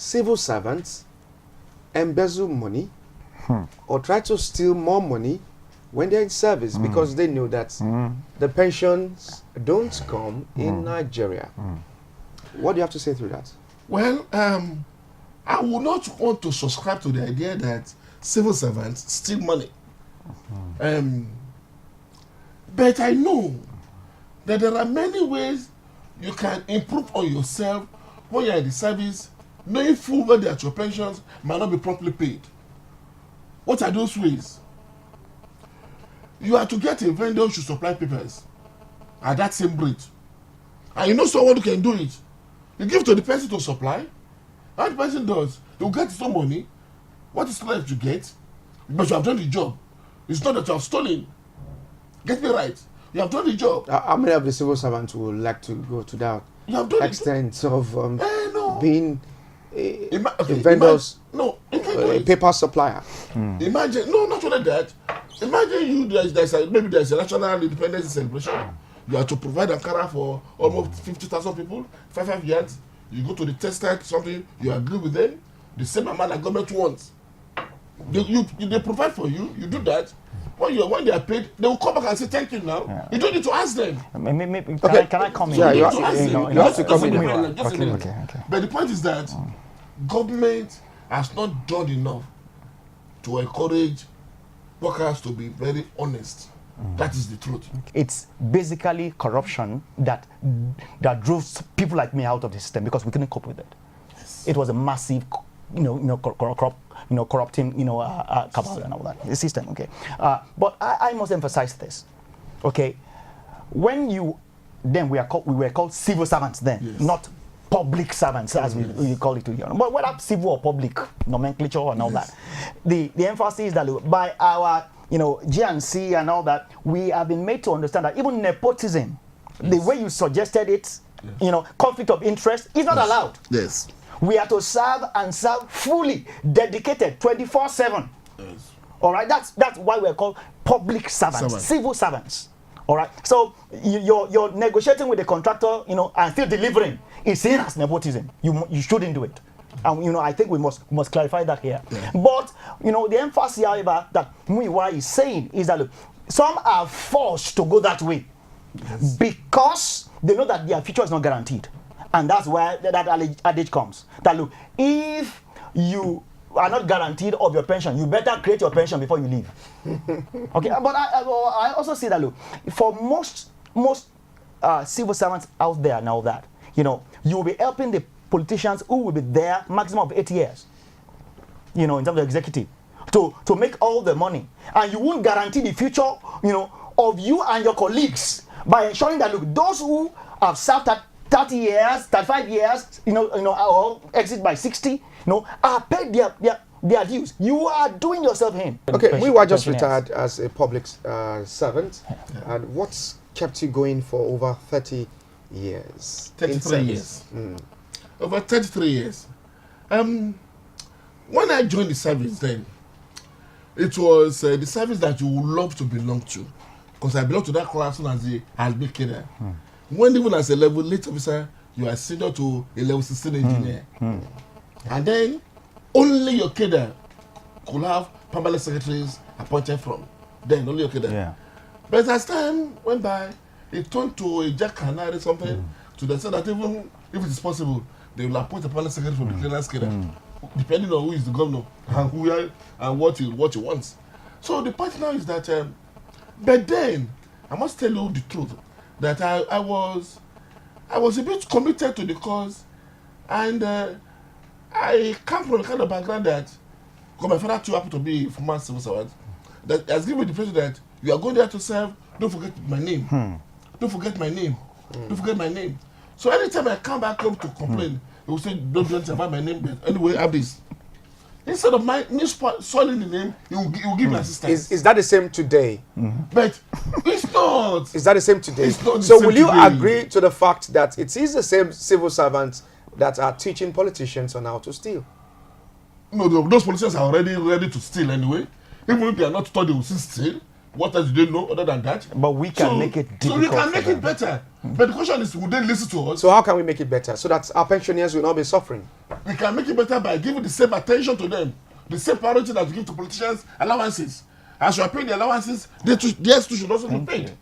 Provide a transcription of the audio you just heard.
civil servants embezzle money or try to steal more money when they're in service because they know that the pensions don't come in Nigeria. What do you have to say through that? Well, I would not want to subscribe to the idea that civil servants steal money. But I know that there are many ways you can improve on yourself when you're in the service, knowing full well that your pensions might not be properly paid. What are those ways? You are to get a vendor who should supply papers at that same rate. And you know someone who can do it. You give to the person to supply. How the person does, he will get his own money. What is left to get? But you have done the job. It's not that you have stolen. Get me right. You have done the job. How many of the civil servants would like to go to that extent of being a vendor's a paper supplier? Imagine, no, not only that. Imagine you, maybe there's a national independence celebration. You have to provide Ankara for almost 50,000 people, 5 years. You go to the test site, something, you agree with them, the same amount that government wants. They provide for you, you do that. When they are paid, they will come back and say thank you now. Yeah. You don't need to ask them. Can I come in? Yeah, you have to come in. Okay. But the point is that government has not done enough to encourage workers to be very honest. That is the truth. It's basically corruption that drove people like me out of the system because we couldn't cope with it. Yes. It was a massive, corrupting, cabal and all that. The system, okay. But I must emphasize this, okay. When we were called civil servants then, yes. Not public servants as we call it here. But whether civil or public nomenclature and all that, the emphasis is that by our GNC and all that, we have been made to understand that even nepotism, the way you suggested it, conflict of interest is not allowed. Yes. We are to serve and serve fully, dedicated, 24/7. Yes. All right, that's why we're called public servants, civil servants. All right, so you're negotiating with the contractor, and still delivering. It's seen as nepotism. You shouldn't do it. And I think we must clarify that here. Yeah. But the emphasis, however, that Muyiwa is saying is that look, some are forced to go that way because they know that their future is not guaranteed, and that's where that adage comes. That look, if you are not guaranteed of your pension, you better create your pension before you leave. Okay, but I also see that look, for most civil servants out there now that you will be helping the politicians who will be there maximum of 8 years, in terms of executive, to make all the money, and you won't guarantee the future, of you and your colleagues by ensuring that look, those who have served 30 years, 35 years, or exit by 60, are paid their dues. You are doing yourself in. Okay, we were just retired as a public servant, and what's kept you going for over 30 years? 33 years. Over 33 years. When I joined the service then, it was the service that you would love to belong to, because I belong to that class as the Albi cadre. When even as a level 8 officer, you are senior to a level 16 engineer. And then only your cadre could have permanent secretaries appointed from. Then only your cadre. Yeah. But as time went by, it turned to a Jack Canary something to the extent that even if it is possible, they will appoint a permanent secretary from the clearance cadre, depending on who is the governor and what he wants. So the point now is that, but then I must tell you the truth that I was a bit committed to the cause, and I come from a kind of background that, because my father too happened to be a former civil servant, that has given me the impression that you are going there to serve. Don't forget my name. Don't forget my name. Don't forget my name. So anytime I come back home to complain, they will say, don't do anything about my name, but anyway, have this. Instead of me soiling the name, he will give me assistance. Is that the same today? But it's not. Is that the same today? It's not the so same will you today. agree to the fact that it is the same civil servants that are teaching politicians on how to steal? No, those politicians are already ready to steal anyway. Even if they are not taught, they will still steal. What else do they know other than that? But we can make it difficult. So we can for make them. it better. But the question is, would they listen to us? So how can we make it better so that our pensioners will not be suffering? We can make it better by giving the same attention to them, the same priority that we give to politicians' allowances. As you are paying the allowances, theirs too should also be paid.